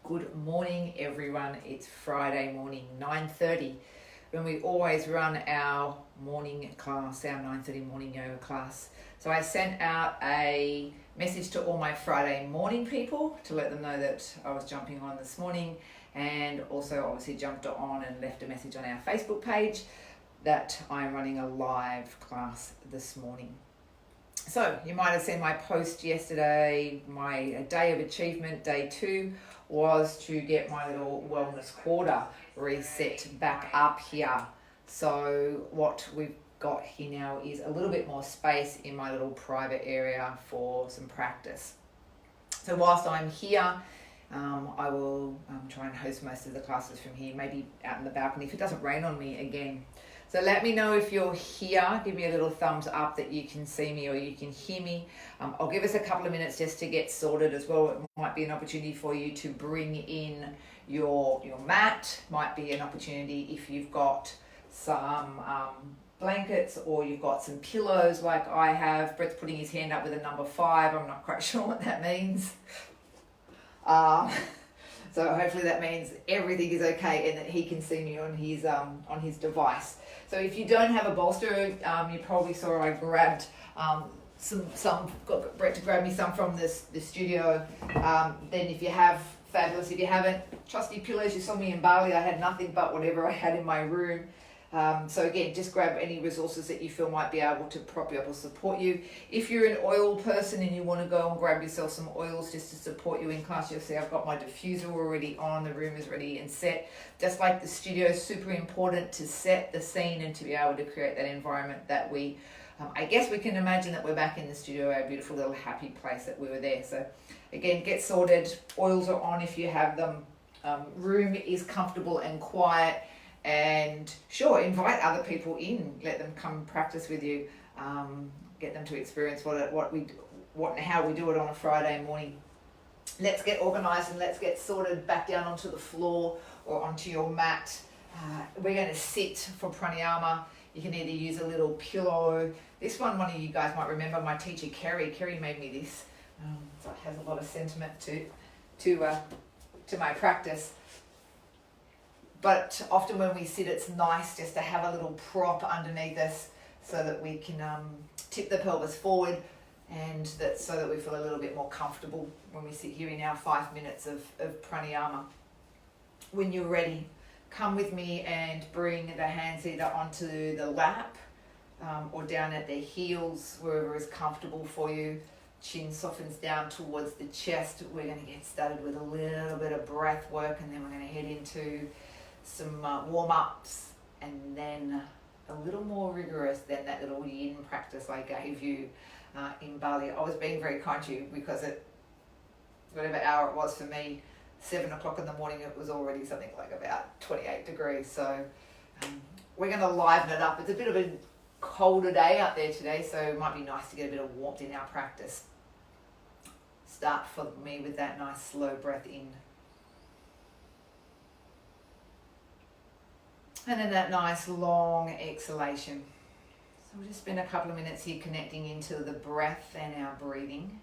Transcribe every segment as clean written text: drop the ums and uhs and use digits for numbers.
Good morning, everyone. It's Friday morning, 9:30, when we always run our morning class, our 9:30 morning yoga class. So I sent out a message to all my Friday morning people to let them know that I was jumping on this morning, and also obviously jumped on and left a message on our Facebook page that I'm running a live class this morning. So you might have seen my post yesterday. My day of achievement, day 2, was to get my little wellness quarter reset back up here. So what we've got here now is a little bit more space in my little private area for some practice. So whilst I'm here, I will try and host most of the classes from here, maybe out in the balcony if it doesn't rain on me again. So let me know if you're here. Give me a little thumbs up that you can see me or you can hear me. I'll give us a couple of minutes just to get sorted as well. It might be an opportunity for you to bring in your mat. Might be an opportunity if you've got some blankets or you've got some pillows like I have. Brett's putting his hand up with a number 5. I'm not quite sure what that means. So hopefully that means everything is okay and that he can see me on his device. So if you don't have a bolster, you probably saw I grabbed got Brett to grab me some from the studio. Then if you have, fabulous. If you haven't, trusty pillows. You saw me in Bali. I had nothing but whatever I had in my room. So again, just grab any resources that you feel might be able to prop you up or support you. If you're an oil person and you want to go and grab yourself some oils just to support you in class, you'll see I've got my diffuser already on, the room is ready and set. Just like the studio, super important to set the scene and to be able to create that environment that we, I guess we can imagine that we're back in the studio, our beautiful little happy place that we were there. So again, get sorted, oils are on if you have them, room is comfortable and quiet. And sure, invite other people in, let them come practice with you, get them to experience how we do it on a Friday morning. Let's get organised and let's get sorted back down onto the floor or onto your mat. We're going to sit for pranayama. You can either use a little pillow. This one of you guys might remember, my teacher Kerry made me this. So it has a lot of sentiment to my practice. But often when we sit, it's nice just to have a little prop underneath us so that we can tip the pelvis forward, and so that we feel a little bit more comfortable when we sit here in our 5 minutes of pranayama. When you're ready, come with me and bring the hands either onto the lap or down at the heels, wherever is comfortable for you. Chin softens down towards the chest. We're going to get started with a little bit of breath work, and then we're going to head into some warm-ups, and then a little more rigorous than that little yin practice I gave you in Bali. I was being very kind to you because whatever hour it was for me, 7 o'clock in the morning, it was already something like about 28 degrees. So we're going to liven it up. It's a bit of a colder day out there today, so it might be nice to get a bit of warmth in our practice. Start for me with that nice slow breath in. And then that nice long exhalation. So we'll just spend a couple of minutes here connecting into the breath and our breathing.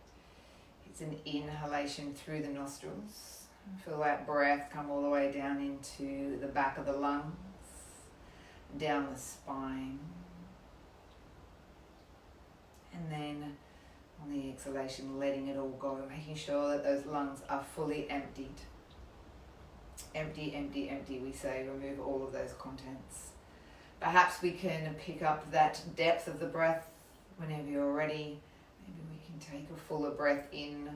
It's an inhalation through the nostrils. Feel that breath come all the way down into the back of the lungs, down the spine. And then on the exhalation, letting it all go, making sure that those lungs are fully emptied. Empty, empty, empty, we say, remove all of those contents. Perhaps we can pick up that depth of the breath whenever you're ready. Maybe we can take a fuller breath in.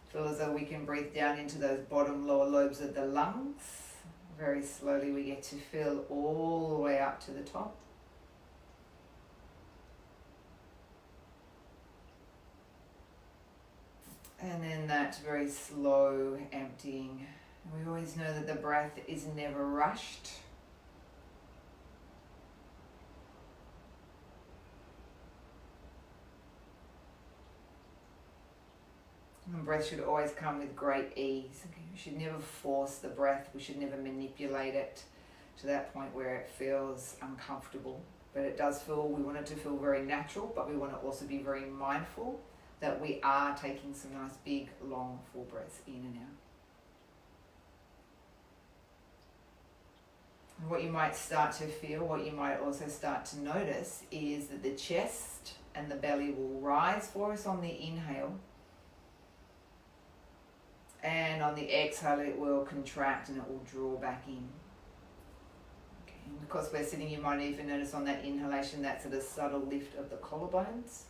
Feel as though we can breathe down into those bottom lower lobes of the lungs. Very slowly we get to fill all the way up to the top. And then that very slow emptying. We always know that the breath is never rushed. And breath should always come with great ease. We should never force the breath. We should never manipulate it to that point where it feels uncomfortable. But it does feel, we want it to feel very natural, but we want to also be very mindful that we are taking some nice big long full breaths in and out. And what you might start to feel, what you might also start to notice, is that the chest and the belly will rise for us on the inhale, and on the exhale it will contract and it will draw back in. Okay. And because we're sitting, you might even notice on that inhalation that sort of subtle lift of the collarbones.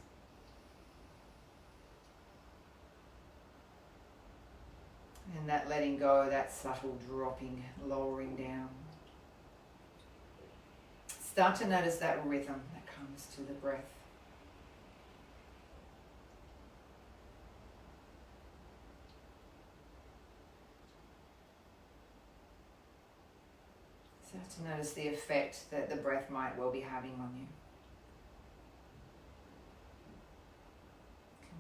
And that letting go, that subtle dropping, lowering down. Start to notice that rhythm that comes to the breath. Start to notice the effect that the breath might well be having on you.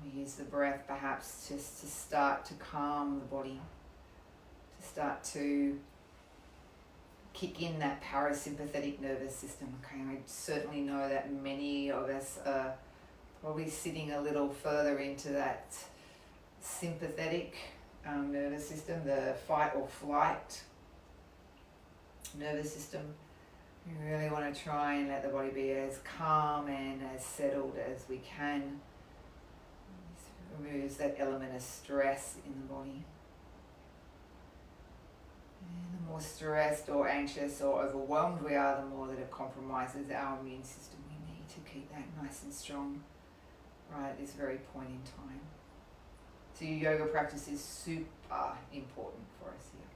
We use the breath perhaps just to start to calm the body, to start to kick in that parasympathetic nervous system. Okay, I certainly know that many of us are probably sitting a little further into that sympathetic nervous system, the fight or flight nervous system. We really want to try and let the body be as calm and as settled as we can. Removes that element of stress in the body. And the more stressed or anxious or overwhelmed we are, the more that it compromises our immune system. We need to keep that nice and strong right at this very point in time. So your yoga practice is super important for us here.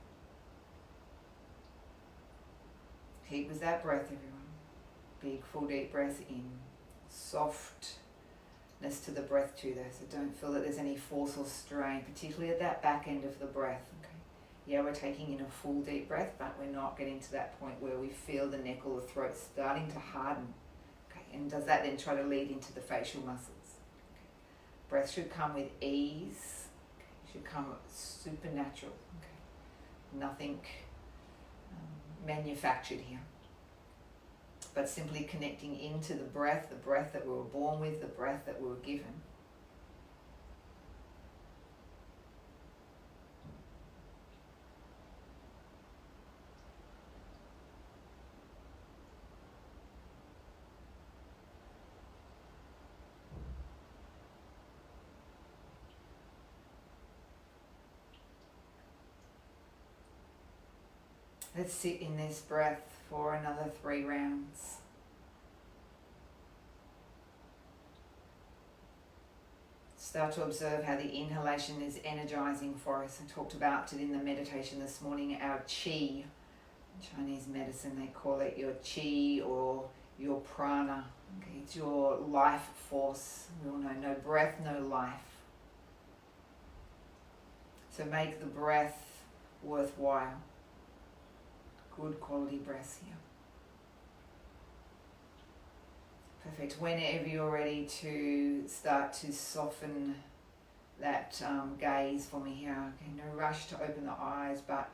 Keep with that breath, everyone. Big full deep breath in. Soft to the breath too though, so don't feel that there's any force or strain, particularly at that back end of the breath. Okay. Yeah, we're taking in a full deep breath, but we're not getting to that point where we feel the neck or the throat starting to harden. Okay. And does that then try to lead into the facial muscles? Okay. Breath should come with ease. Okay. It should come supernatural. Okay. Nothing manufactured here, but simply connecting into the breath that we were born with, the breath that we were given. Let's sit in this breath for another 3 rounds. Start to observe how the inhalation is energizing for us. I talked about it in the meditation this morning, our qi. In Chinese medicine, they call it your qi or your prana. Okay, it's your life force. We all know no breath, no life. So make the breath worthwhile. Good quality breaths here. Perfect. Whenever you're ready to start to soften that gaze for me here. Okay, no rush to open the eyes, but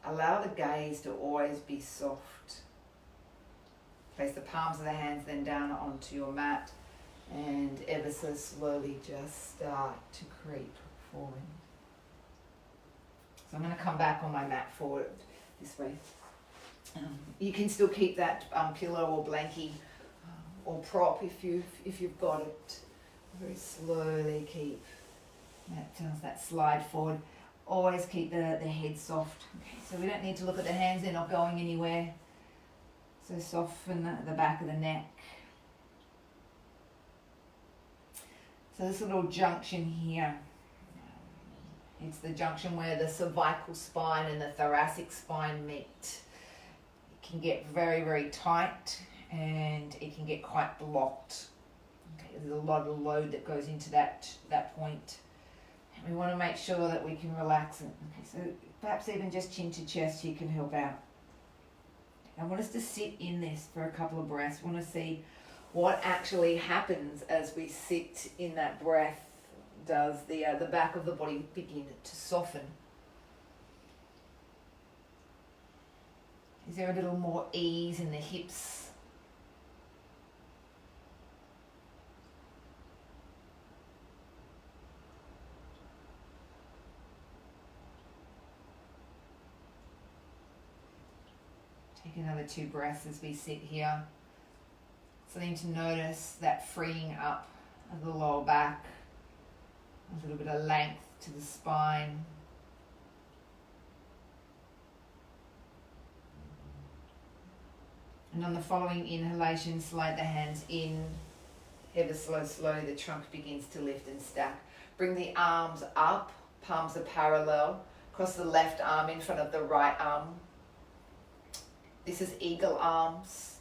allow the gaze to always be soft. Place the palms of the hands then down onto your mat and ever so slowly just start to creep forward. So I'm going to come back on my mat forward this way. You can still keep that pillow or blankie or prop if you've got it. Very slowly keep that slide forward. Always keep the head soft. Okay, so we don't need to look at the hands, they're not going anywhere. So soften the back of the neck. So this little junction here, it's the junction where the cervical spine and the thoracic spine meet. It can get very, very tight and it can get quite blocked. Okay, there's a lot of load that goes into that point. And we want to make sure that we can relax it. Okay, so perhaps even just chin to chest here can help out. I want us to sit in this for a couple of breaths. I want to see what actually happens as we sit in that breath. Does the back of the body begin to soften? Is there a little more ease in the hips? Take another 2 breaths as we sit here. Starting to notice that freeing up of the lower back, a little bit of length to the spine. And on the following inhalation, slide the hands in. Ever slowly the trunk begins to lift and stack. Bring the arms up, palms are parallel. Cross the left arm in front of the right arm. This is eagle arms,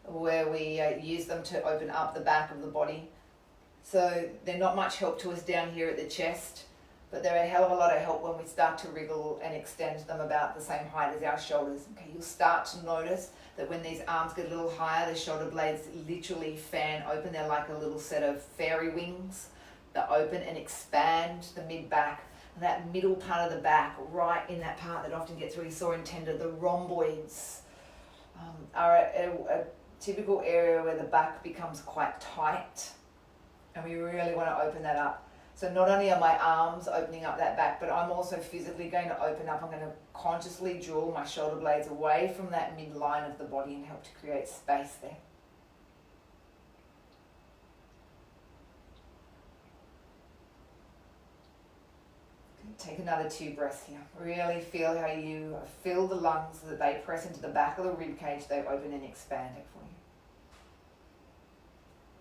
where we use them to open up the back of the body. So they're not much help to us down here at the chest, but they're a hell of a lot of help when we start to wriggle and extend them about the same height as our shoulders. Okay, you'll start to notice that when these arms get a little higher, the shoulder blades literally fan open. They're like a little set of fairy wings that open and expand the mid-back. And that middle part of the back, right in that part that often gets really sore and tender, the rhomboids, are a typical area where the back becomes quite tight. And we really want to open that up. So not only are my arms opening up that back, but I'm also physically going to open up. I'm going to consciously draw my shoulder blades away from that midline of the body and help to create space there. Take another 2 breaths here. Really feel how you fill the lungs so that they press into the back of the rib cage. They open and expand it for you.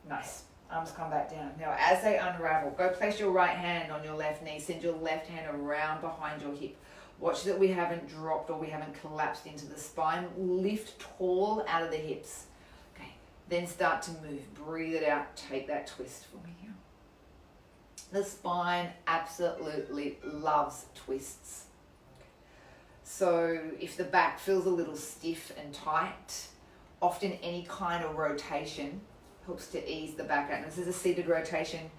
Nice. Arms come back down. Now, as they unravel, go place your right hand on your left knee. Send your left hand around behind your hip. Watch that we haven't dropped or we haven't collapsed into the spine. Lift tall out of the hips. Okay. Then start to move. Breathe it out. Take that twist for me here. The spine absolutely loves twists. So if the back feels a little stiff and tight, often any kind of rotation helps to ease the back out. And this is a seated rotation,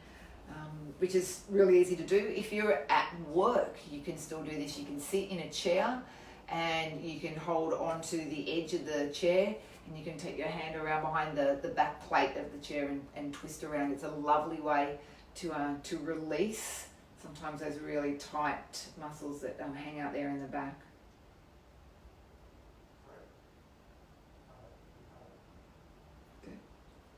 which is really easy to do. If you're at work, you can still do this. You can sit in a chair and you can hold onto the edge of the chair and you can take your hand around behind the back plate of the chair and twist around. It's a lovely way to release sometimes those really tight muscles that hang out there in the back. Good.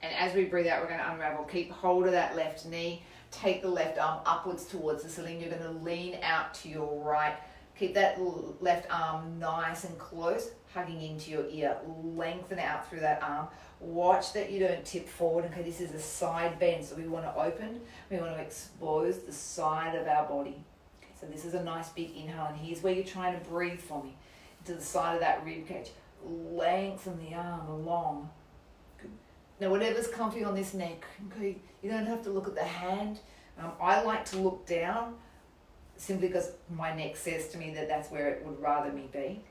And as we breathe out, we're going to unravel. Keep hold of that left knee. Take the left arm upwards towards the ceiling. You're going to lean out to your right. Keep that left arm nice and close, hugging into your ear. Lengthen out through that arm. Watch that you don't tip forward. Okay, this is a side bend, so we want to open. We want to expose the side of our body. Okay, so this is a nice big inhale, and here's where you're trying to breathe for me. Into the side of that rib cage. Lengthen the arm along. Good. Now, whatever's comfy on this neck, okay, you don't have to look at the hand. I like to look down simply because my neck says to me that that's where it would rather me be.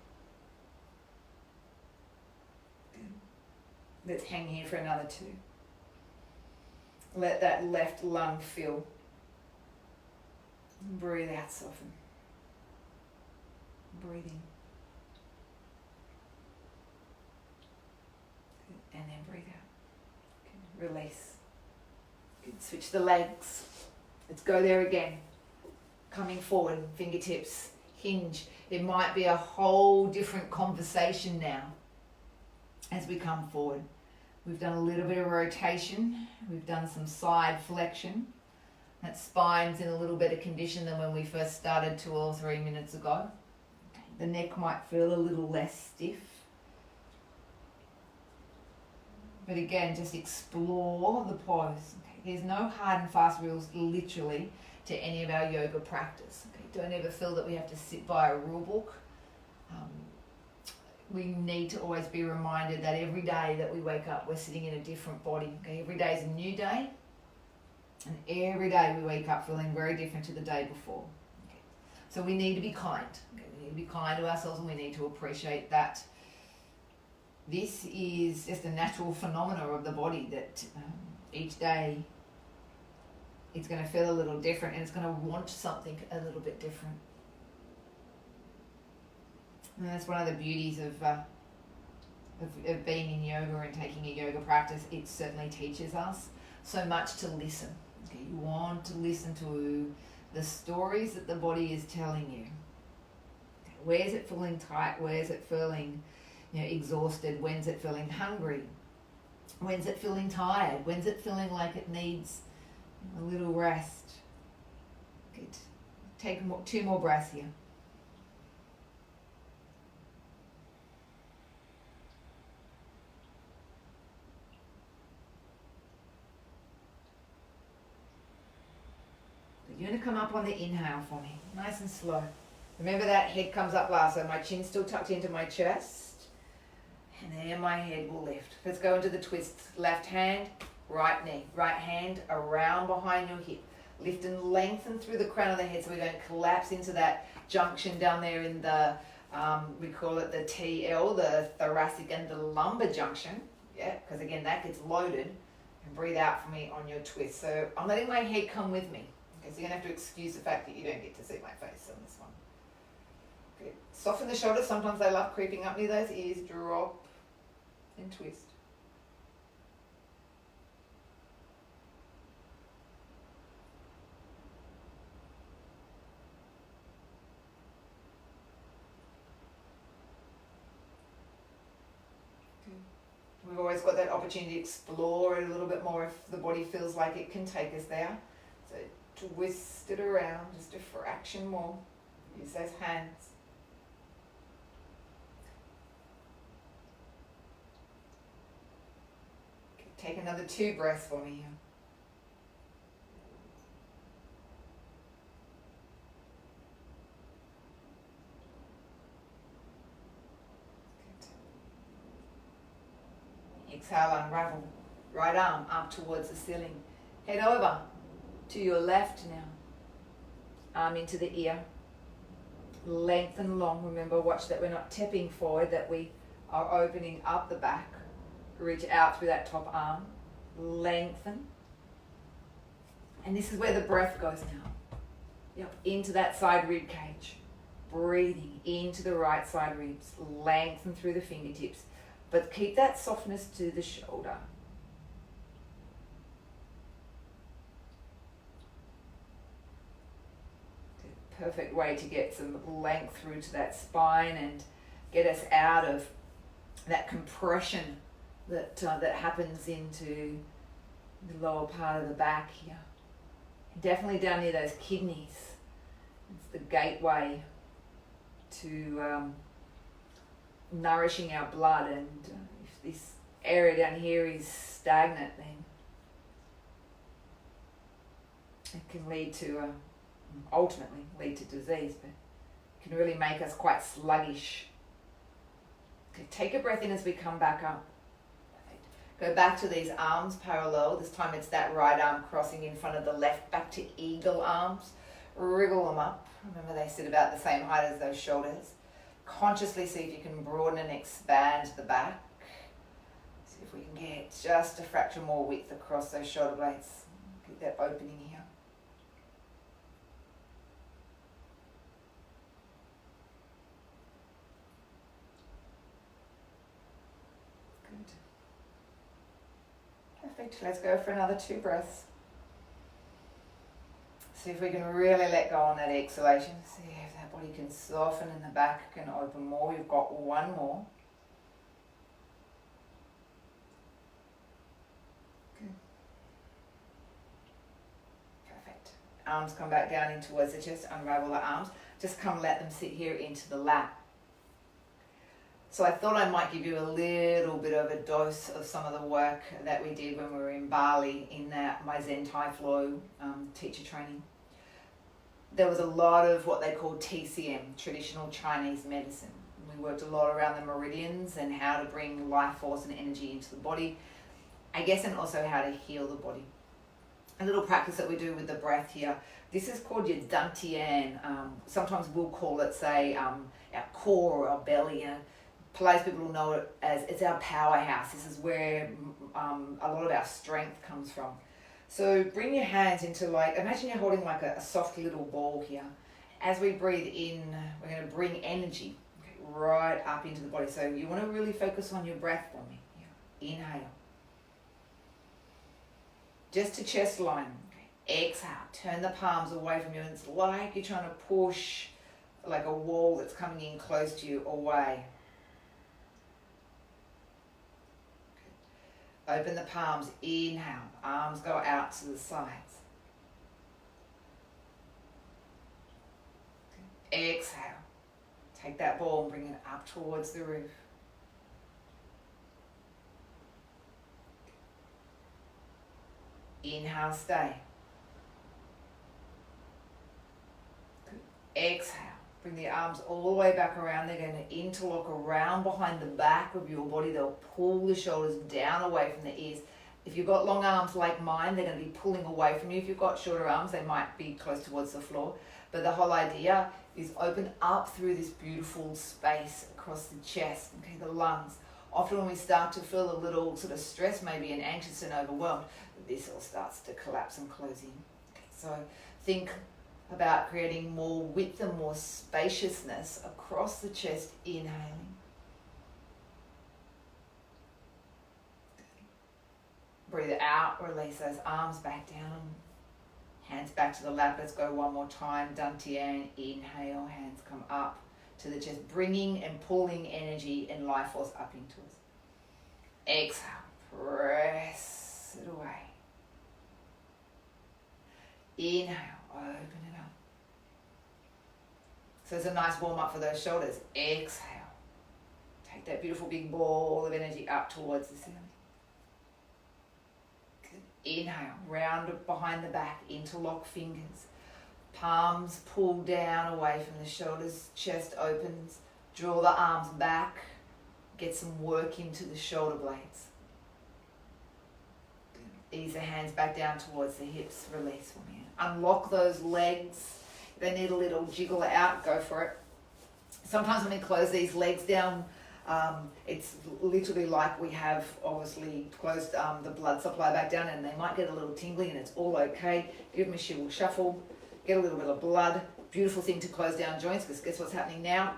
Let's hang here for another 2. Let that left lung fill. Breathe out, soften. Breathe in. Good. And then breathe out. Good. Release. Good. Switch the legs. Let's go there again. Coming forward, fingertips, hinge. It might be a whole different conversation now. As we come forward, we've done a little bit of rotation. We've done some side flexion. That spine's in a little better condition than when we first started 2 or 3 minutes ago. The neck might feel a little less stiff. But again, just explore the pose. Okay? There's no hard and fast rules, literally, to any of our yoga practice. Okay? Don't ever feel that we have to sit by a rule book. We need to always be reminded that every day that we wake up, we're sitting in a different body. Okay? Every day is a new day, and every day we wake up feeling very different to the day before. Okay? So we need to be kind. Okay? We need to be kind to ourselves, and we need to appreciate that this is just a natural phenomena of the body, that each day it's going to feel a little different, and it's going to want something a little bit different. And that's one of the beauties of being in yoga and taking a yoga practice. It certainly teaches us so much to listen. Okay? You want to listen to the stories that the body is telling you. Okay? Where is it feeling tight? Where is it feeling exhausted? When's it feeling hungry? When's it feeling tired? When's it feeling like it needs a little rest? Good. Take 2 more breaths here. You're going to come up on the inhale for me, nice and slow. Remember that head comes up last, so my chin's still tucked into my chest. And then my head will lift. Let's go into the twist. Left hand, right knee. Right hand around behind your hip. Lift and lengthen through the crown of the head, so we're going to collapse into that junction down there in the, we call it the TL, the thoracic and the lumbar junction. Yeah, because again, that gets loaded. And breathe out for me on your twist. So I'm letting my head come with me. Okay, so you're going to have to excuse the fact that you don't get to see my face on this one. Good. Soften the shoulders. Sometimes they love creeping up near those ears. Drop and twist. We've always got that opportunity to explore it a little bit more if the body feels like it can take us there. So twist it around just a fraction more. Use those hands. Okay, take another 2 breaths for me here. Exhale, unravel. Right arm up towards the ceiling. Head over to your left now. Arm into the ear. Lengthen long. Remember, watch that we're not tipping forward, that we are opening up the back. Reach out through that top arm. Lengthen. And this is where the breath goes now. Yep, into that side rib cage. Breathing into the right side ribs. Lengthen through the fingertips. But keep that softness to the shoulder. Perfect way to get some length through to that spine and get us out of that compression that that happens into the lower part of the back here. Definitely down near those kidneys. It's the gateway to nourishing our blood, and if this area down here is stagnant, then it can lead to ultimately lead to disease, but it can really make us quite sluggish. Okay, take a breath in as we come back up. Perfect. Go back to these arms parallel. This time it's that right arm crossing in front of the left, back to eagle arms. Wriggle them up. Remember, they sit about the same height as those shoulders. Consciously see if you can broaden and expand the back. See if we can get just a fraction more width across those shoulder blades. Get that opening here. Perfect. Let's go for another 2 breaths. See if we can really let go on that exhalation. See if that body can soften and the back can open more. We've got 1 more. Good. Perfect. Arms come back down in towards the chest. Unravel the arms. Just come let them sit here into the lap. So I thought I might give you a little bit of a dose of some of the work that we did when we were in Bali in that my Zen Tai Flow teacher training. There was a lot of what they call TCM, traditional Chinese medicine. We worked a lot around the meridians and how to bring life force and energy into the body, I guess, and also how to heal the body. A little practice that we do with the breath here. This is called your dantian. Sometimes we'll call it, say, our core or our belly. Pilates people will know it as it's our powerhouse. This is where a lot of our strength comes from. So bring your hands into, like, imagine you're holding like a soft little ball here. As we breathe in, we're going to bring energy right up into the body. So you want to really focus on your breath for me. Here. Inhale. Just to chest line. Exhale. Turn the palms away from you. It's like you're trying to push like a wall that's coming in close to you away. Open the palms, inhale, arms go out to the sides. Exhale, take that ball and bring it up towards the roof. Inhale, stay. Exhale, bring the arms all the way back around. They're going to interlock around behind the back of your body. They'll pull the shoulders down away from the ears. If you've got long arms like mine, they're going to be pulling away from you. If you've got shorter arms, they might be close towards the floor. But the whole idea is open up through this beautiful space across the chest, okay, the lungs. Often when we start to feel a little sort of stress, maybe and anxious and overwhelmed, this all starts to collapse and close in. Okay, so think about creating more width and more spaciousness across the chest, inhaling. Breathe out, release those arms back down. Hands back to the lap. Let's go one more time. Dantian, inhale, hands come up to the chest, bringing and pulling energy and life force up into us. Exhale, press it away. Inhale, open it up. So it's a nice warm up for those shoulders. Exhale, take that beautiful big ball of energy up towards the ceiling. Inhale, round behind the back, interlock fingers. Palms pull down away from the shoulders, chest opens. Draw the arms back. Get some work into the shoulder blades. Ease the hands back down towards the hips, release from here. Unlock those legs. If they need a little jiggle out, go for it. Sometimes when we close these legs down, it's literally like we have obviously closed the blood supply back down, and they might get a little tingly, and it's all okay. Give them a shibble shuffle, get a little bit of blood. Beautiful thing to close down joints, because guess what's happening now?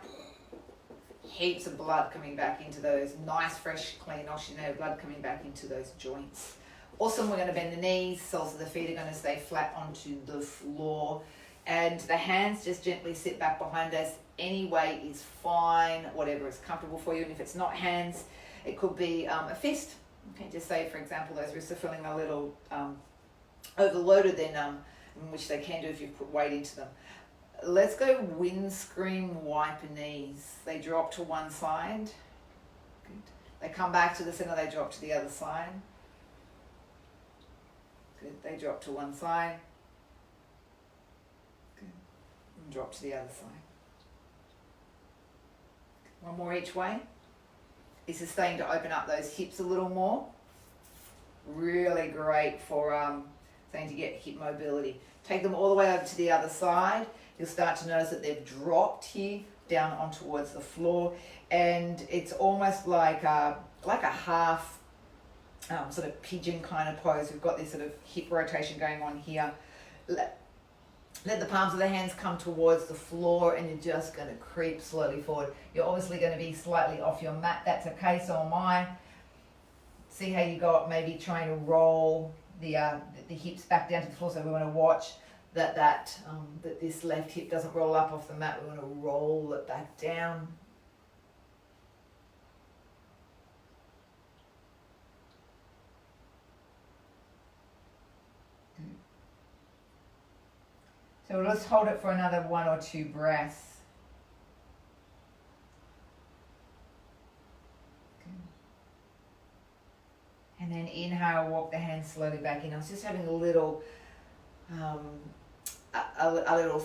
Heaps of blood coming back into those, nice, fresh, clean, oxygenated blood coming back into those joints. Awesome, we're going to bend the knees, soles of the feet are going to stay flat onto the floor, and the hands just gently sit back behind us. Any way is fine, whatever is comfortable for you. And if it's not hands, it could be a fist. Okay, just say, for example, those wrists are feeling a little overloaded, then which they can do if you put weight into them. Let's go windscreen wiper knees. They drop to one side. Good. They come back to the center, they drop to the other side. Good. They drop to one side. Good. And drop to the other side. One more each way. This is starting to open up those hips a little more. Really great for starting to get hip mobility. Take them all the way over to the other side. You'll start to notice that they've dropped here down on towards the floor, and it's almost like a half sort of pigeon kind of pose. We've got this sort of hip rotation going on here. Let the palms of the hands come towards the floor, and you're just going to creep slowly forward. You're obviously going to be slightly off your mat. That's okay, so am I. See how you go up, maybe trying to roll the hips back down to the floor. So we want to watch that this left hip doesn't roll up off the mat. We want to roll it back down. So let's hold it for another 1 or 2 breaths. And then inhale, walk the hands slowly back in. I was just having a little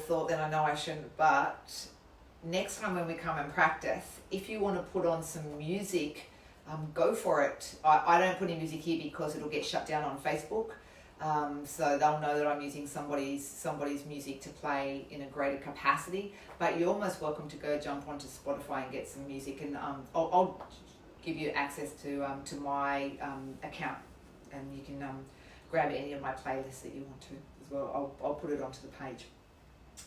thought, then I know I shouldn't, but next time when we come and practice, if you want to put on some music, go for it. I don't put in music here because it'll get shut down on Facebook. So they'll know that I'm using somebody's music to play in a greater capacity. But you're almost welcome to go jump onto Spotify and get some music, and I'll give you access to my account, and you can grab any of my playlists that you want to as well. I'll put it onto the page.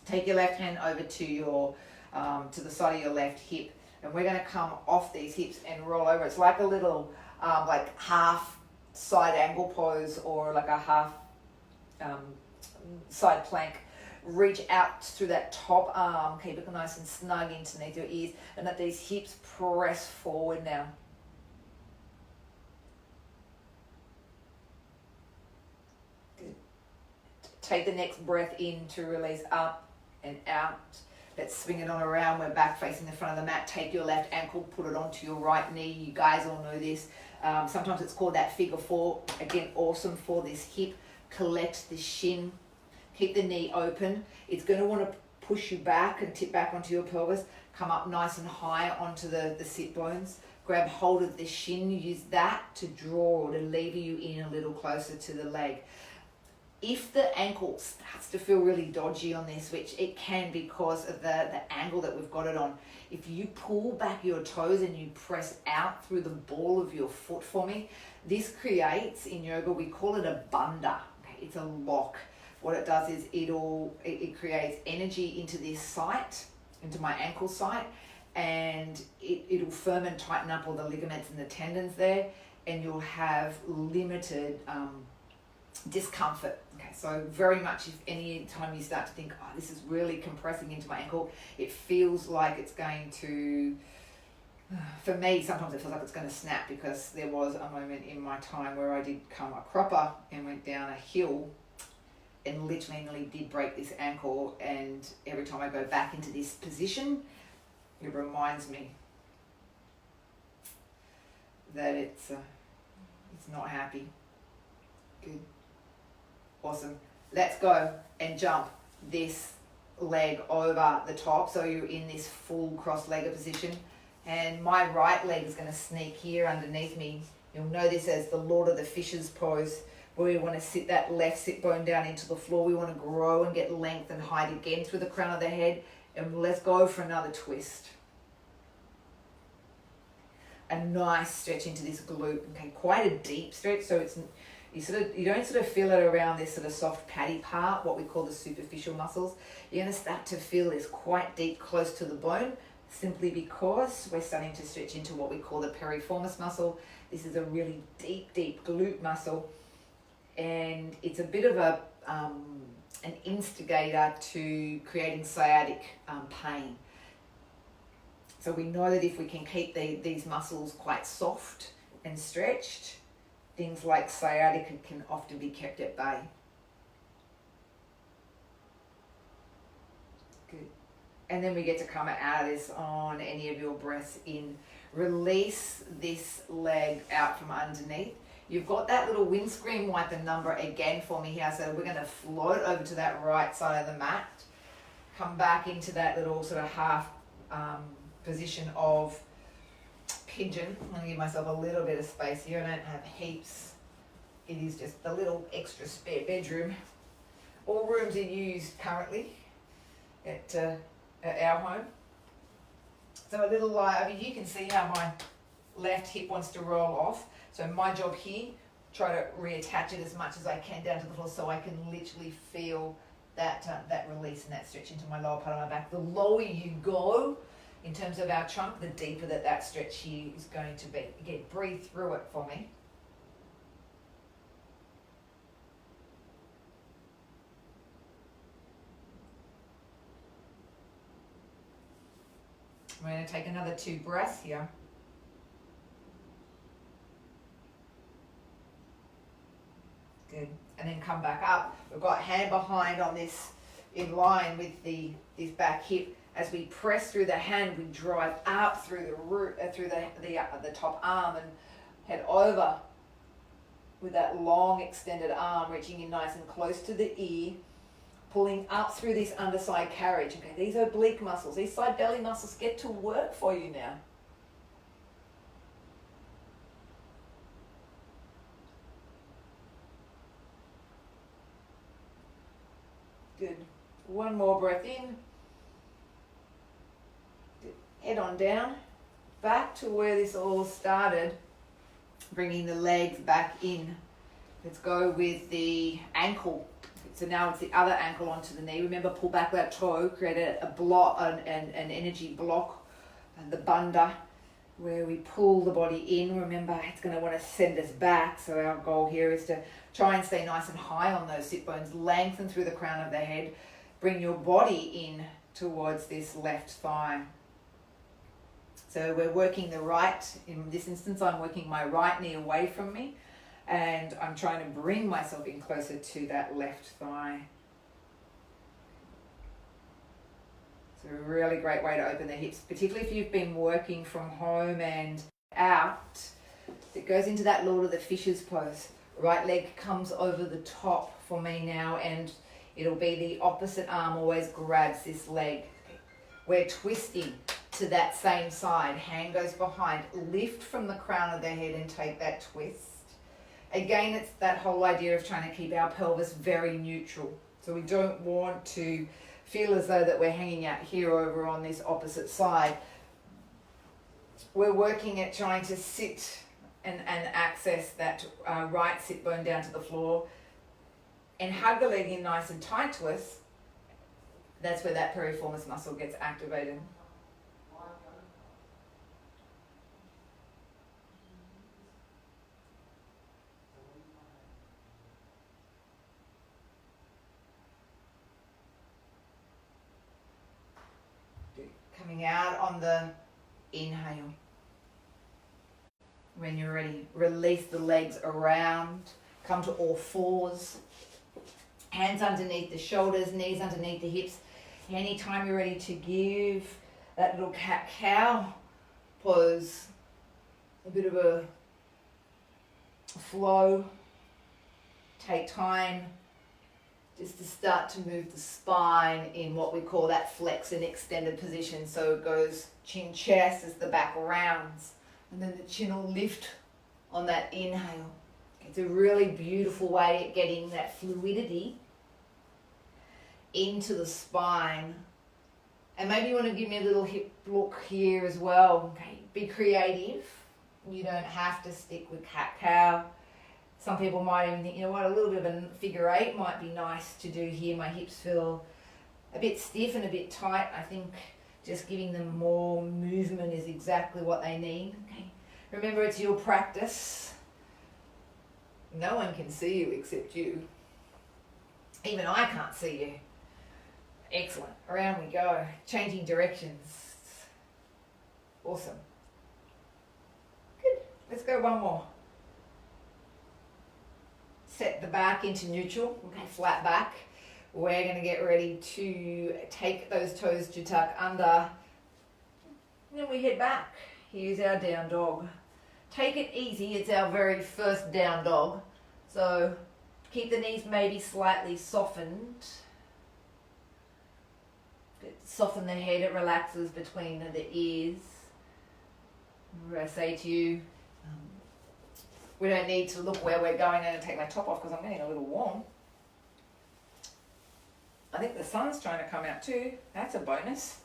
Take your left hand over to your to the side of your left hip, and we're going to come off these hips and roll over. It's like a little like half side angle pose, or like a half side plank. Reach out through that top arm, keep it nice and snug underneath your ears, and let these hips press forward now. take the next breath in to release up and out. Let's swing it on around. We're back facing the front of the mat. Take your left ankle, put it onto your right knee. You guys all know this. Sometimes it's called that figure four. Again, awesome for this hip. Collect the shin. Keep the knee open. It's going to want to push you back and tip back onto your pelvis. Come up nice and high onto the sit bones. Grab hold of the shin. Use that to draw or to lever you in a little closer to the leg. If the ankle starts to feel really dodgy on this, which it can because of the angle that we've got it on, if you pull back your toes and you press out through the ball of your foot for me, this creates, in yoga, we call it a bandha. Okay, it's a lock. What it does is it creates energy into this site, into my ankle site, and it'll firm and tighten up all the ligaments and the tendons there, and you'll have limited discomfort. Okay, so very much if any time you start to think, oh, this is really compressing into my ankle, it feels like it's going to, for me, sometimes it feels like it's going to snap, because there was a moment in my time where I did come a cropper and went down a hill and literally nearly did break this ankle, and every time I go back into this position, it reminds me that it's not happy. Good. Awesome. Let's go and jump this leg over the top. So you're in this full cross-legged position. And my right leg is going to sneak here underneath me. You'll know this as the Lord of the Fishes pose, where we want to sit that left sit bone down into the floor. We want to grow and get length and height again through the crown of the head. And let's go for another twist. A nice stretch into this glute. Okay, quite a deep stretch. So it's you don't sort of feel it around this sort of soft paddy part, what we call the superficial muscles. You're going to start to feel this quite deep, close to the bone, simply because we're starting to stretch into what we call the piriformis muscle. This is a really deep, deep glute muscle, and it's a bit of an instigator to creating sciatic pain. So we know that if we can keep these muscles quite soft and stretched, things like sciatica can often be kept at bay. Good. And then we get to come out of this on any of your breaths in. Release this leg out from underneath. You've got that little windscreen wiper number again for me here. So we're going to float over to that right side of the mat. Come back into that little sort of half position of pigeon. I'm going to give myself a little bit of space here. I don't have heaps. It is just a little extra spare bedroom. All rooms are used currently at our home. So a little light. I mean, you can see how my left hip wants to roll off. So my job here, try to reattach it as much as I can down to the floor, so I can literally feel that release and that stretch into my lower part of my back. The lower you go in terms of our trunk, the deeper that stretch here is going to be. Again, breathe through it for me. We're going to take another 2 breaths here. Good. And then come back up. We've got hand behind on this in line with this back hip. As we press through the hand, we drive up through the root, through the top arm, and head over with that long extended arm, reaching in nice and close to the ear, pulling up through this underside carriage. Okay, these oblique muscles, these side belly muscles get to work for you now. Good. One more breath in. Head on down, back to where this all started, bringing the legs back in. Let's go with the ankle. So now it's the other ankle onto the knee. Remember, pull back that toe, create a block, an energy block, and the bandha, where we pull the body in. Remember, it's going to want to send us back. So our goal here is to try and stay nice and high on those sit bones, lengthen through the crown of the head, bring your body in towards this left thigh. So we're working the right, in this instance I'm working my right knee away from me, and I'm trying to bring myself in closer to that left thigh. It's a really great way to open the hips, particularly if you've been working from home and out. It goes into that Lord of the Fishes pose. Right leg comes over the top for me now, and it'll be the opposite arm always grabs this leg. We're twisting to that same side. Hand goes behind. Lift from the crown of the head and take that twist. Again, it's that whole idea of trying to keep our pelvis very neutral. So we don't want to feel as though that we're hanging out here over on this opposite side. We're working at trying to sit and access that right sit bone down to the floor and hug the leg in nice and tight to us. That's where that piriformis muscle gets activated. Coming out on the inhale. When you're ready, release the legs around, come to all fours, hands underneath the shoulders, knees underneath the hips. Anytime you're ready to give that little cat-cow pose, a bit of a flow, take time just to start to move the spine in what we call that flex and extended position. So it goes chin chest as the back rounds, and then the chin will lift on that inhale. It's a really beautiful way at getting that fluidity into the spine. And maybe you want to give me a little hip look here as well. Okay, be creative. You don't have to stick with cat-cow. Some people might even think, you know what, a little bit of a figure eight might be nice to do here. My hips feel a bit stiff and a bit tight. I think just giving them more movement is exactly what they need. Okay. Remember, it's your practice. No one can see you except you. Even I can't see you. Excellent. Around we go. Changing directions. Awesome. Good. Let's go one more. Set the back into neutral. Okay, flat back. We're going to get ready to take those toes to tuck under. And then we head back. Here's our down dog. Take it easy. It's our very first down dog. So keep the knees maybe slightly softened. Soften the head. It relaxes between the ears. Remember I say to you, we don't need to look where we're going and take my top off because I'm getting a little warm. I think the sun's trying to come out too. That's a bonus.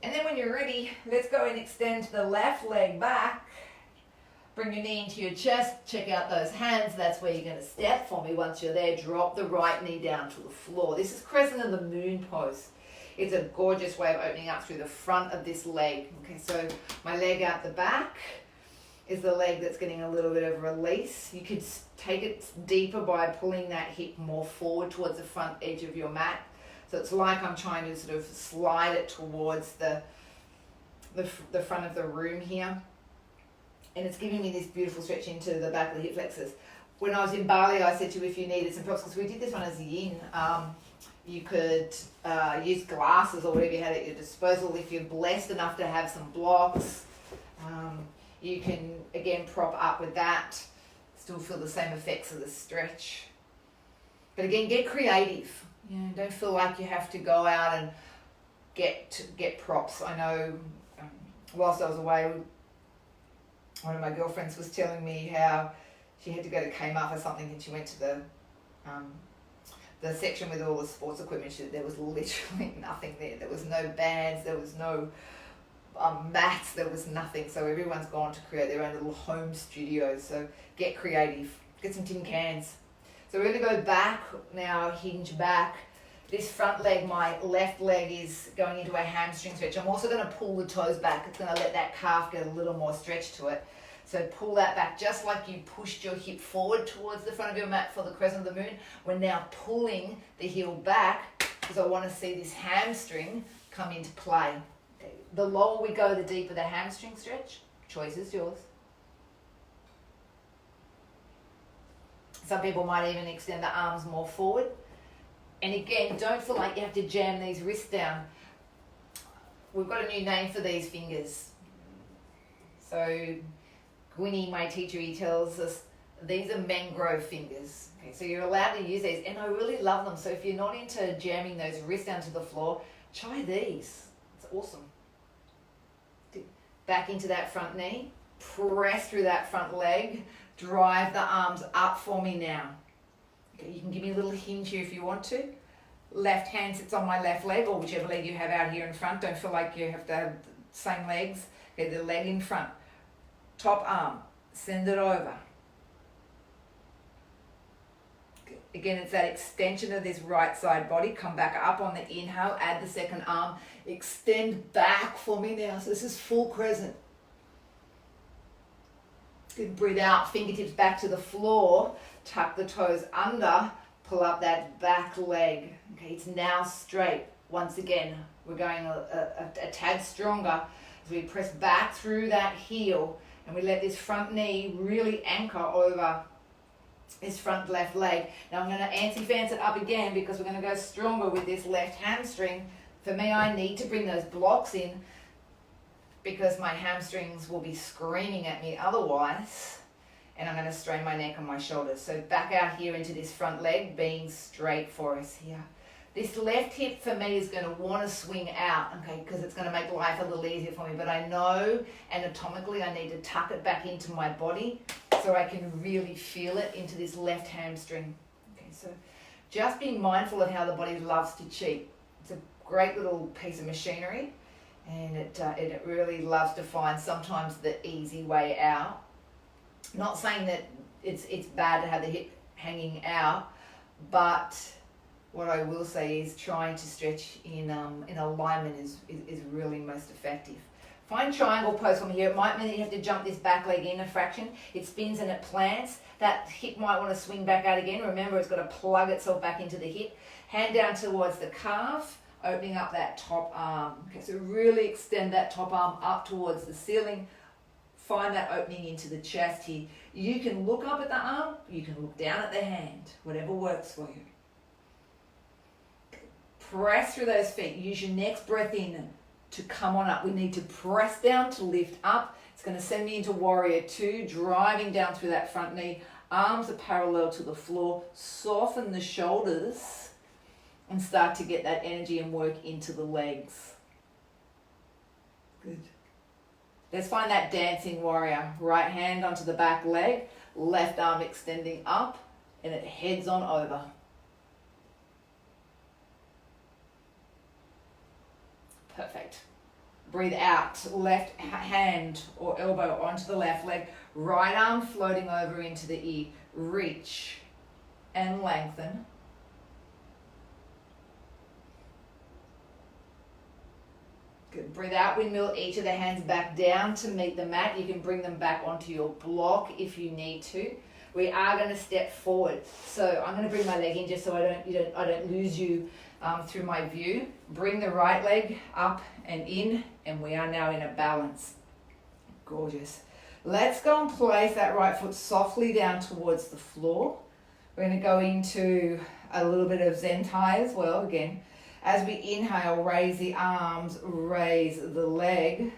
And then when you're ready, let's go and extend the left leg back. Bring your knee into your chest. Check out those hands. That's where you're going to step for me. Once you're there, drop the right knee down to the floor. This is Crescent of the Moon pose. It's a gorgeous way of opening up through the front of this leg. Okay, so my leg out the back is the leg that's getting a little bit of release. You could take it deeper by pulling that hip more forward towards the front edge of your mat. So it's like I'm trying to sort of slide it towards the front of the room here. And it's giving me this beautiful stretch into the back of the hip flexors. When I was in Bali, I said to you if you needed some props, because we did this one as yin, you could use glasses or whatever you had at your disposal. If you're blessed enough to have some blocks, you can, again, prop up with that. Still feel the same effects of the stretch. But again, get creative. You know, don't feel like you have to go out and get props. I know whilst I was away, one of my girlfriends was telling me how she had to go to Kmart or something, and she went to the section with all the sports equipment. There was literally nothing there. There was no bands. There was no mats. There was nothing. So everyone's gone to create their own little home studios. So get creative. Get some tin cans. So we're going to go back now, hinge back. This front leg, my left leg, is going into a hamstring stretch. I'm also going to pull the toes back. It's going to let that calf get a little more stretch to it. So pull that back, just like you pushed your hip forward towards the front of your mat for the Crescent of the Moon. We're now pulling the heel back because I want to see this hamstring come into play. The lower we go, the deeper the hamstring stretch. Choice is yours. Some people might even extend the arms more forward. And again, don't feel like you have to jam these wrists down. We've got a new name for these fingers. So Gwynnie, my teacher, he tells us these are mangrove fingers. Okay, so you're allowed to use these, and I really love them. So if you're not into jamming those wrists down to the floor, try these. It's awesome. Back into that front knee, press through that front leg, drive the arms up for me now. Okay, you can give me a little hinge here if you want to. Left hand sits on my left leg, or whichever leg you have out here in front. Don't feel like you have to have the same legs. Okay, the leg in front. Top arm, send it over. Again, it's that extension of this right side body. Come back up on the inhale, add the second arm, extend back for me now. So this is full crescent. Good, breathe out, fingertips back to the floor, tuck the toes under, pull up that back leg. Okay, it's now straight. Once again, we're going a tad stronger as we press back through that heel and we let this front knee really anchor over this front left leg. Now I'm going to anti-fence it up again because we're going to go stronger with this left hamstring. For me, I need to bring those blocks in because my hamstrings will be screaming at me otherwise, and I'm going to strain my neck and my shoulders. So back out here into this front leg, being straight for us here. This left hip for me is going to want to swing out, okay, because it's going to make life a little easier for me, but I know anatomically I need to tuck it back into my body so I can really feel it into this left hamstring. Okay, so just being mindful of how the body loves to cheat. It's a great little piece of machinery, and it really loves to find sometimes the easy way out. Not saying that it's bad to have the hip hanging out, but what I will say is trying to stretch in alignment is really most effective. Find triangle pose from here. It might mean that you have to jump this back leg in a fraction. It spins and it plants. That hip might want to swing back out again. Remember, it's got to plug itself back into the hip. Hand down towards the calf, opening up that top arm. Okay, so really extend that top arm up towards the ceiling. Find that opening into the chest here. You can look up at the arm, you can look down at the hand, whatever works for you. Press through those feet. Use your next breath in to come on up. We need to press down to lift up. It's going to send me into warrior two, driving down through that front knee. Arms are parallel to the floor. Soften the shoulders and start to get that energy and work into the legs. Good. Let's find that dancing warrior. Right hand onto the back leg, left arm extending up, and it heads on over. Perfect. Breathe out. Left hand or elbow onto the left leg. Right arm floating over into the ear. Reach and lengthen. Good. Breathe out, windmill each of the hands back down to meet the mat. You can bring them back onto your block if you need to. We are going to step forward. So I'm going to bring my leg in just so I don't lose you through my view. Bring the right leg up and in, and we are now in a balance. Gorgeous. Let's go and place that right foot softly down towards the floor. We're going to go into a little bit of Zentai as well again. As we inhale, raise the arms, raise the leg.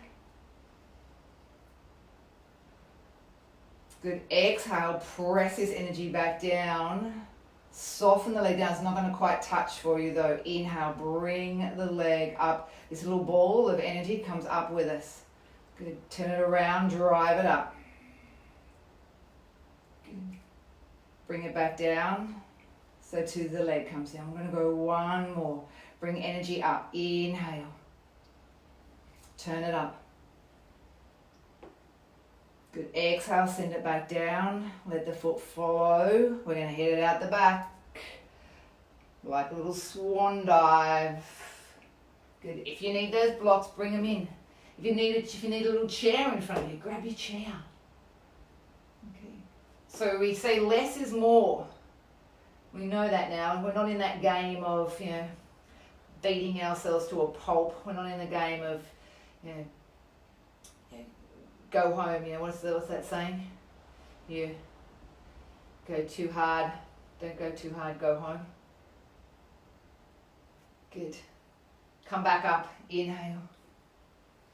Good. Exhale, press this energy back down. Soften the leg down. It's not going to quite touch for you though. Inhale, bring the leg up. This little ball of energy comes up with us. Good. Turn it around, drive it up. Good. Bring it back down. So to the leg comes down. I'm going to go one more. Bring energy up. Inhale. Turn it up. Good. Exhale, send it back down. Let the foot follow. We're going to head it out the back. Like a little swan dive. Good. If you need those blocks, bring them in. If you need a little chair in front of you, grab your chair. Okay. So we say less is more. We know that now, and we're not in that game of, beating ourselves to a pulp. We're not in the game of, go home. What's that saying? You go too hard, don't go too hard, go home. Good. Come back up. Inhale.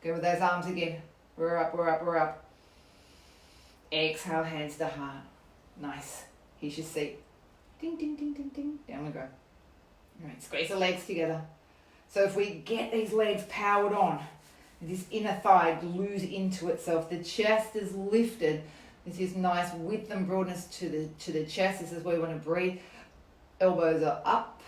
Go with those arms again. We're up, we're up, we're up. Exhale, hands to heart. Nice. Here's your seat. Ding, ding, ding, ding, ding. Down we go. All right, squeeze the legs together. So if we get these legs powered on, this inner thigh glues into itself. The chest is lifted. This is nice width and broadness to the chest. This is where we want to breathe. Elbows are up.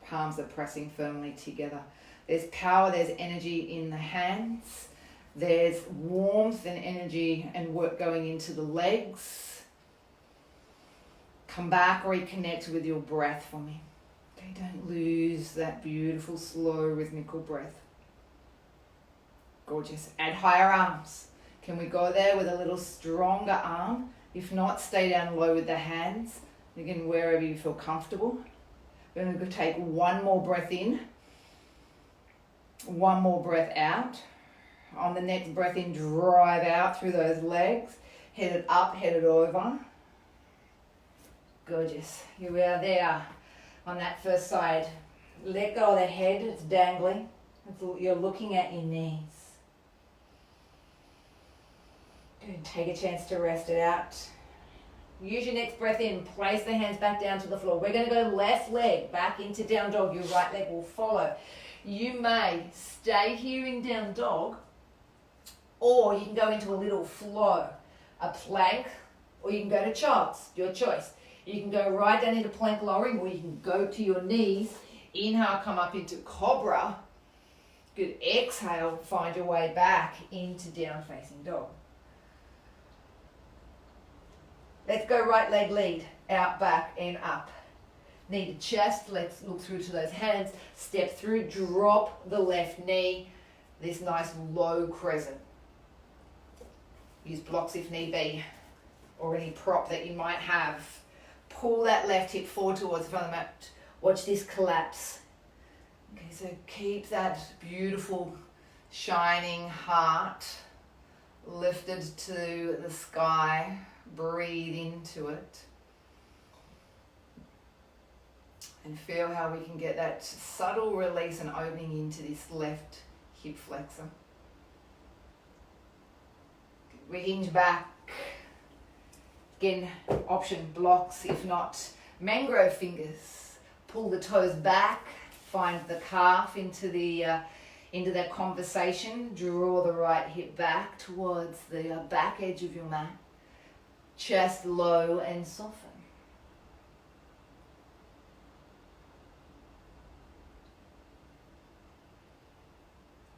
Palms are pressing firmly together. There's power, there's energy in the hands. There's warmth and energy and work going into the legs. Come back, reconnect with your breath for me. Okay, don't lose that beautiful, slow, rhythmical breath. Gorgeous. Add higher arms. Can we go there with a little stronger arm? If not, stay down low with the hands. Again, wherever you feel comfortable. We're going to take one more breath in. One more breath out. On the next breath in, drive out through those legs. Head it up, head it over. Gorgeous. Here we are there on that first side. Let go of the head, it's dangling. You're looking at your knees. Good. Take a chance to rest it out. Use your next breath in. Place the hands back down to the floor. We're going to go left leg back into down dog. Your right leg will follow. You may stay here in down dog, or you can go into a little flow, a plank, or you can go to child's, your choice. You can go right down into plank lowering, or you can go to your knees. Inhale, come up into cobra. Good. Exhale, find your way back into down facing dog. Let's go right leg lead, out, back, and up. Knee to chest, let's look through to those hands. Step through, drop the left knee. This nice low crescent. Use blocks if need be, or any prop that you might have. Pull that left hip forward towards the front of the mat. Watch this collapse. Okay, so keep that beautiful, shining heart lifted to the sky. Breathe into it. And feel how we can get that subtle release and opening into this left hip flexor. We hinge back. Again, option blocks, if not mangrove fingers. Pull the toes back, find the calf into that conversation. Draw the right hip back towards the back edge of your mat. Chest low and soften.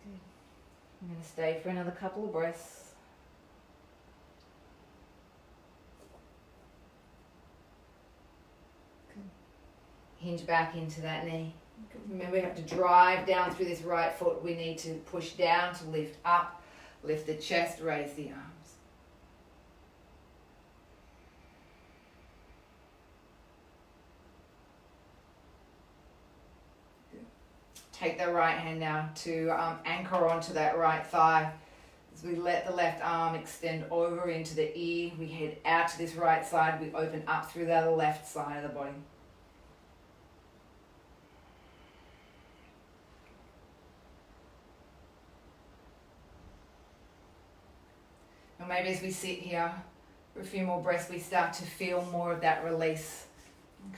Good. I'm going to stay for another couple of breaths. Good. Hinge back into that knee. Remember, we have to drive down through this right foot. We need to push down to lift up, lift the chest, raise the arms. Take the right hand now to anchor onto that right thigh. As we let the left arm extend over into the ear, we head out to this right side. We open up through the other left side of the body. And maybe as we sit here for a few more breaths, we start to feel more of that release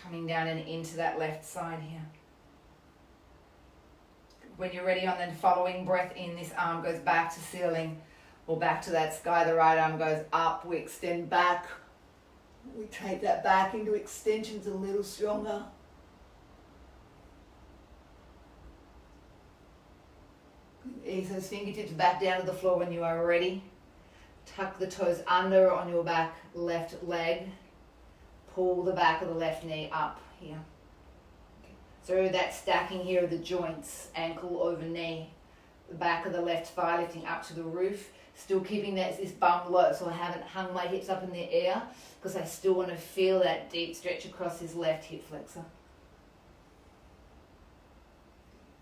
coming down and into that left side here. When you're ready on the following breath in, this arm goes back to ceiling or back to that sky. The right arm goes up. We extend back. We take that back into extensions a little stronger. Ease those fingertips back down to the floor when you are ready. Tuck the toes under on your back left leg. Pull the back of the left knee up here. So that stacking here of the joints, ankle over knee, the back of the left thigh lifting up to the roof, still keeping this bum low. So I haven't hung my hips up in the air because I still want to feel that deep stretch across this left hip flexor.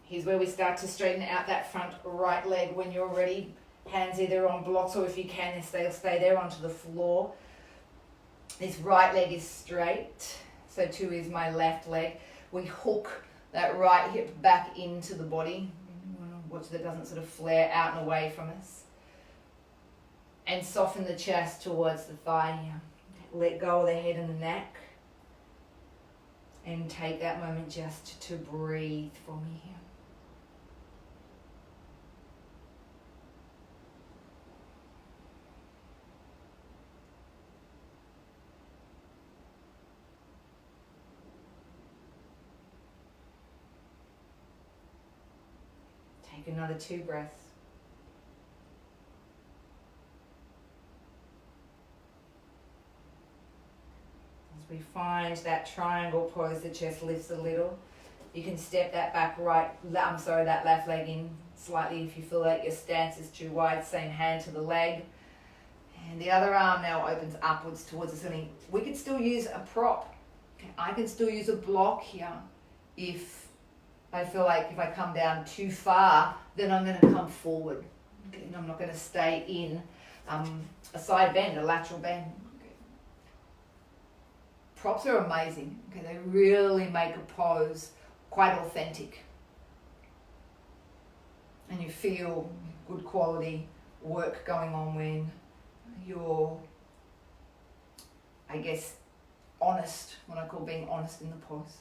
Here's where we start to straighten out that front right leg when you're ready. Hands either on blocks or if you can, they'll stay there onto the floor. This right leg is straight, so too is my left leg. We hook that right hip back into the body. Watch that it doesn't sort of flare out and away from us. And soften the chest towards the thigh here. Let go of the head and the neck. And take that moment just to breathe for me here. Take another 2 breaths. As we find that triangle pose, the chest lifts a little. You can step that that left leg in slightly if you feel like your stance is too wide. Same hand to the leg. And the other arm now opens upwards towards the ceiling. We could still use a prop. Okay, I can still use a block here if I feel like if I come down too far, then I'm going to come forward. Okay, and I'm not going to stay in a side bend, a lateral bend. Okay. Props are amazing. Okay, they really make a pose quite authentic. And you feel good quality work going on when you're, I guess, honest, what I call being honest in the pose.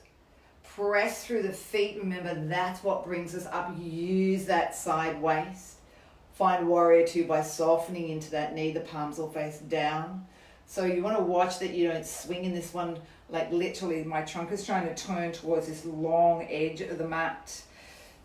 Press through the feet. Remember, that's what brings us up. Use that side waist. Find warrior 2 by softening into that knee. The palms will face down. So you want to watch that you don't swing in this one. Like literally, my trunk is trying to turn towards this long edge of the mat.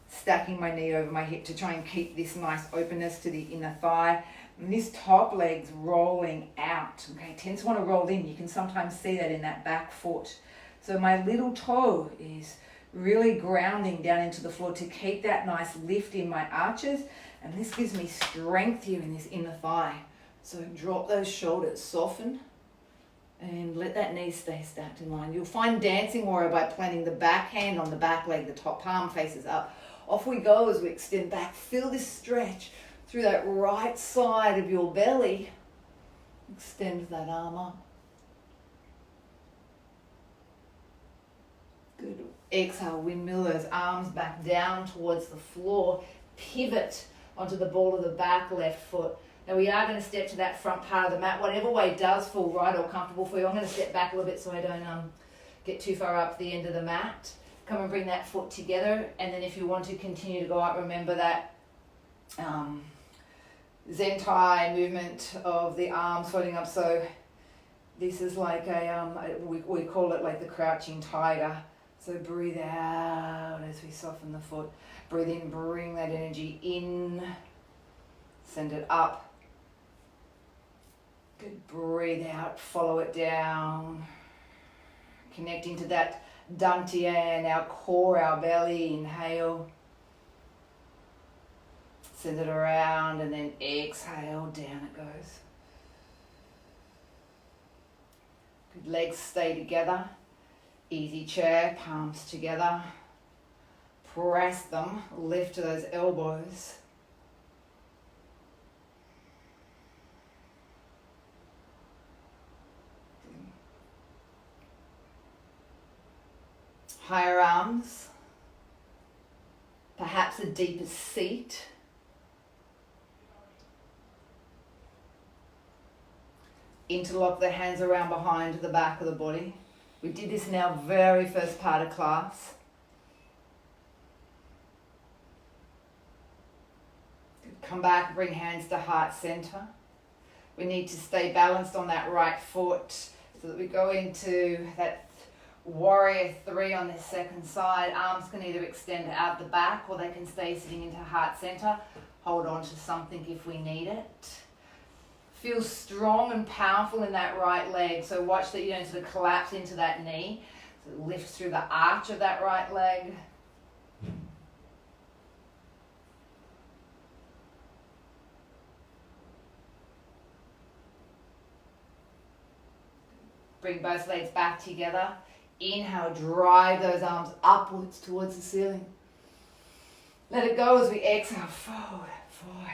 Stacking my knee over my hip to try and keep this nice openness to the inner thigh. And this top leg's rolling out. Okay, tends to want to roll in. You can sometimes see that in that back foot. So my little toe is really grounding down into the floor to keep that nice lift in my arches. And this gives me strength here in this inner thigh. So drop those shoulders, soften, and let that knee stay stacked in line. You'll find dancing warrior by planting the back hand on the back leg, the top palm faces up. Off we go as we extend back. Feel this stretch through that right side of your belly. Extend that arm up. Good. Exhale, windmill those arms back down towards the floor. Pivot onto the ball of the back left foot. Now we are going to step to that front part of the mat. Whatever way does feel right or comfortable for you. I'm going to step back a little bit so I don't get too far up the end of the mat. Come and bring that foot together. And then if you want to continue to go up, remember that Zentai movement of the arms floating up. So this is like we call it like the crouching tiger. So breathe out as we soften the foot. Breathe in, bring that energy in. Send it up. Good. Breathe out, follow it down. Connecting to that dantian, our core, our belly. Inhale. Send it around and then exhale, down it goes. Good. Legs stay together. Easy chair, palms together. Press them, lift to those elbows. Higher arms, perhaps a deeper seat. Interlock the hands around behind the back of the body. We did this in our very first part of class. Come back, bring hands to heart center. We need to stay balanced on that right foot so that we go into that warrior 3 on this second side. Arms can either extend out the back or they can stay sitting into heart center. Hold on to something if we need it. Feel strong and powerful in that right leg. So watch that you don't sort of collapse into that knee. So lift through the arch of that right leg. Bring both legs back together. Inhale, drive those arms upwards towards the ceiling. Let it go as we exhale, forward, forward.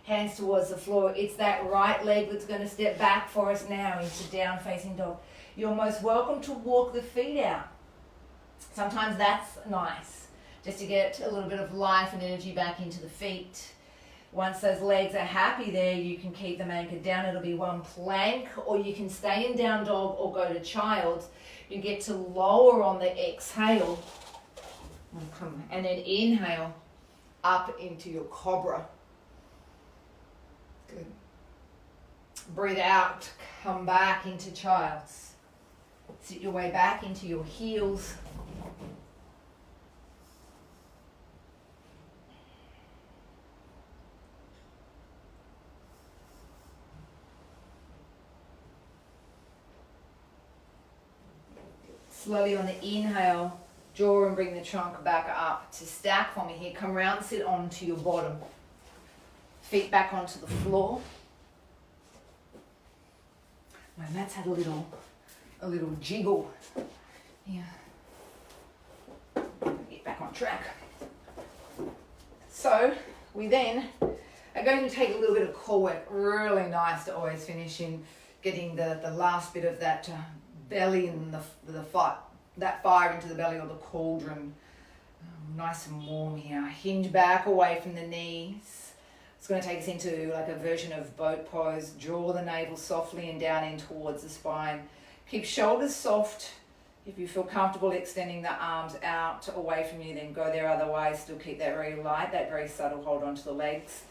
Hands towards the floor. It's that right leg that's going to step back for us now into down facing dog. You're most welcome to walk the feet out. Sometimes that's nice, just to get a little bit of life and energy back into the feet. Once those legs are happy there, you can keep them anchored down. It'll be one plank, or you can stay in down dog or go to child. You get to lower on the exhale, and then inhale up into your cobra. Good. Breathe out, come back into child's. Sit your way back into your heels. Slowly on the inhale, draw and bring the trunk back up to stack for me here. Come round, sit onto your bottom. Feet back onto the floor. My mat's had a little jiggle. Yeah. Get back on track. So we then are going to take a little bit of core work. Really nice to always finish in getting the last bit of that belly and that fire into the belly, or the cauldron. Nice and warm here. Hinge back away from the knees. It's going to take us into like a version of boat pose. Draw the navel softly and down in towards the spine. Keep shoulders soft. If you feel comfortable extending the arms out away from you, then go there. Otherwise, still keep that very light, that very subtle hold onto the legs.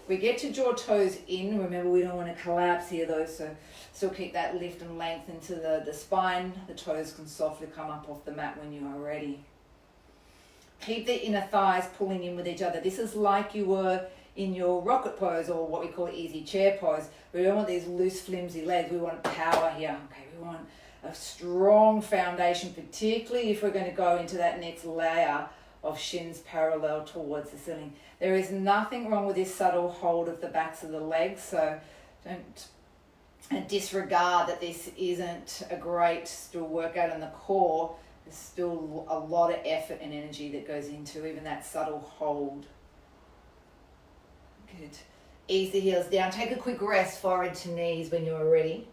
We get to draw toes in. Remember, we don't want to collapse here though, so still keep that lift and length into the spine. The toes can softly come up off the mat when you are ready. Keep the inner thighs pulling in with each other. This is like you were in your rocket pose, or what we call easy chair pose. We don't want these loose, flimsy legs. We want power here. Okay, we want a strong foundation, particularly if we're going to go into that next layer of shins parallel towards the ceiling. There is nothing wrong with this subtle hold of the backs of the legs, so don't disregard that this isn't a great still workout in the core. There's still a lot of effort and energy that goes into even that subtle hold. Good. Ease the heels down. Take a quick rest, forehead to knees when you're ready.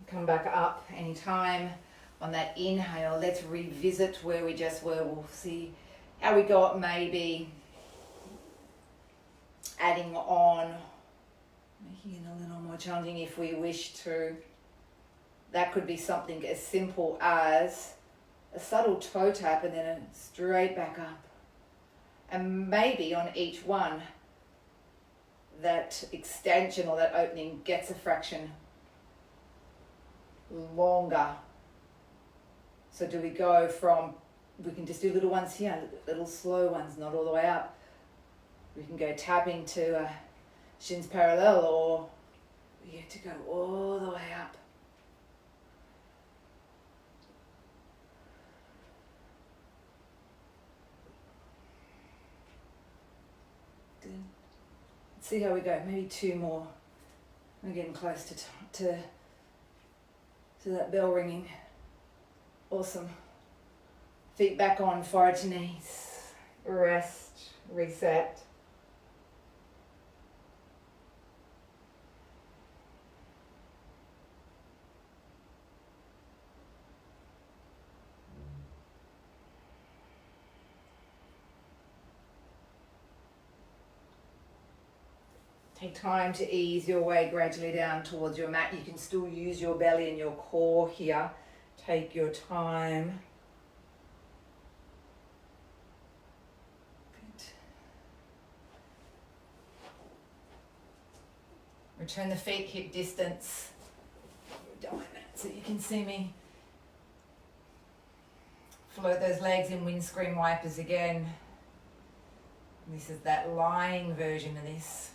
Come back up anytime. On that inhale, let's revisit where we just were. We'll see how we got, maybe adding on, making it a little more challenging if we wish to. That could be something as simple as a subtle toe tap and then a straight back up. And maybe on each one, that extension or that opening gets a fraction longer. So do we go from, we can just do little ones here, little slow ones, not all the way up. We can go tapping to shins parallel, or we get to go all the way up. Good. Let's see how we go. Maybe two more. We're getting close to that bell ringing. Awesome. Feet back on, forehead to knees. Rest, reset. Take time to ease your way gradually down towards your mat. You can still use your belly and your core here. Take your time. Good. Return the feet hip distance. Down so you can see me. Float those legs in windscreen wipers again. This is that lying version of this.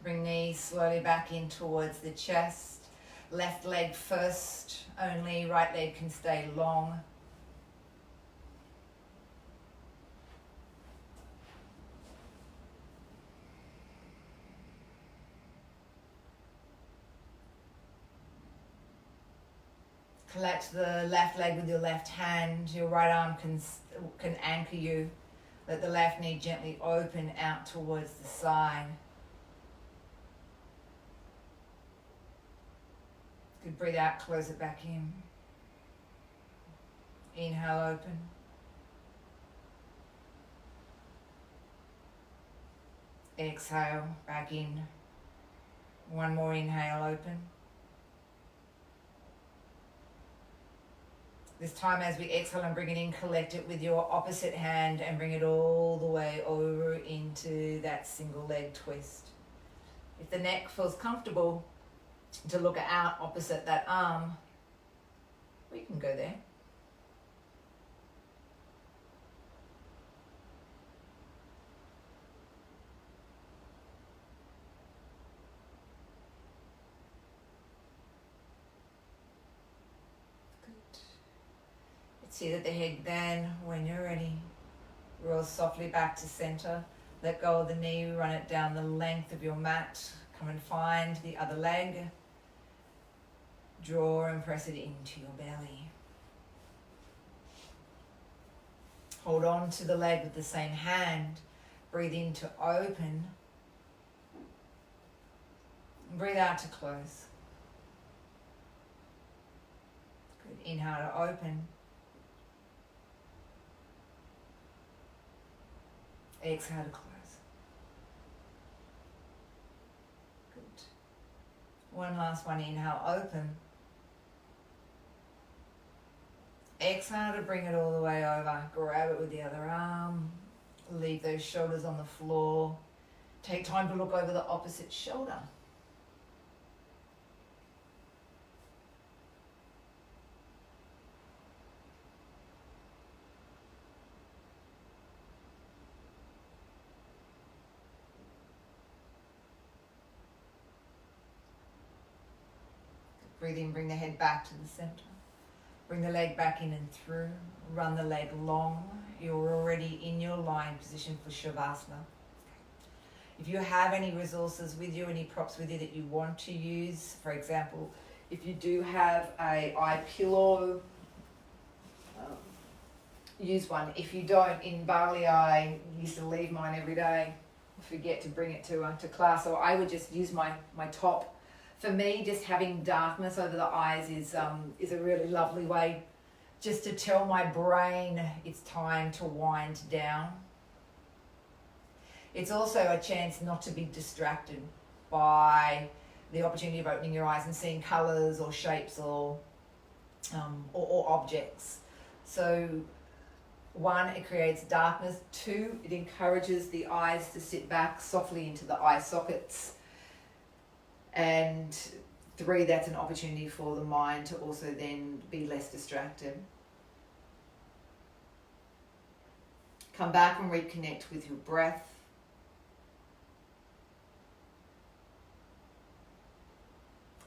Bring knees slowly back in towards the chest. Left leg first only, right leg can stay long. Collect the left leg with your left hand. Your right arm can anchor you. Let the left knee gently open out towards the side. Good, breathe out, close it back in. Inhale, open. Exhale, back in. One more inhale, open. This time as we exhale and bring it in, collect it with your opposite hand and bring it all the way over into that single leg twist. If the neck feels comfortable to look out opposite that arm, we can go there. See that the head then, when you're ready, roll softly back to center. Let go of the knee, run it down the length of your mat. Come and find the other leg. Draw and press it into your belly. Hold on to the leg with the same hand. Breathe in to open. Breathe out to close. Good. Inhale to open. Exhale to close. Good. One last one. Inhale, open. Exhale to bring it all the way over. Grab it with the other arm. Leave those shoulders on the floor. Take time to look over the opposite shoulder. Breathe in, bring the head back to the center. Bring the leg back in and through. Run the leg long. You're already in your lying position for Shavasana. If you have any resources with you, any props with you that you want to use, for example, if you do have a eye pillow, use one. If you don't, in Bali I used to leave mine every day. Forget to bring it to class, or I would just use my top. For me, just having darkness over the eyes is a really lovely way just to tell my brain it's time to wind down. It's also a chance not to be distracted by the opportunity of opening your eyes and seeing colours or shapes or objects. So one, it creates darkness. Two, it encourages the eyes to sit back softly into the eye sockets. And three, that's an opportunity for the mind to also then be less distracted. Come back and reconnect with your breath.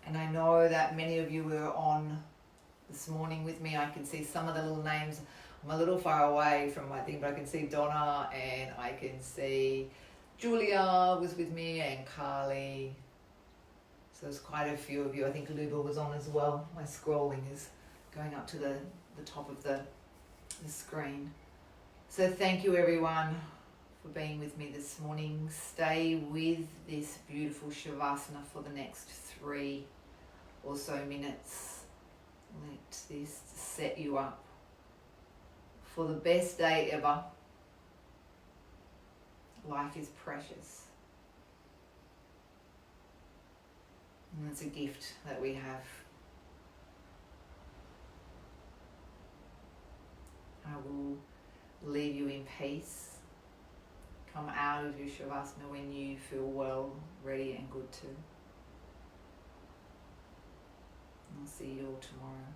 And I know that many of you were on this morning with me. I can see some of the little names. I'm a little far away from my thing, but I can see Donna and I can see Julia was with me and Carly. So there's quite a few of you. I think Luba was on as well. My scrolling is going up to the top of the screen. So thank you everyone for being with me this morning. Stay with this beautiful Shavasana for the next 3 or so minutes. Let this set you up for the best day ever. Life is precious. And it's a gift that we have. I will leave you in peace. Come out of your Shavasana when you feel well, ready and good to. I'll see you all tomorrow.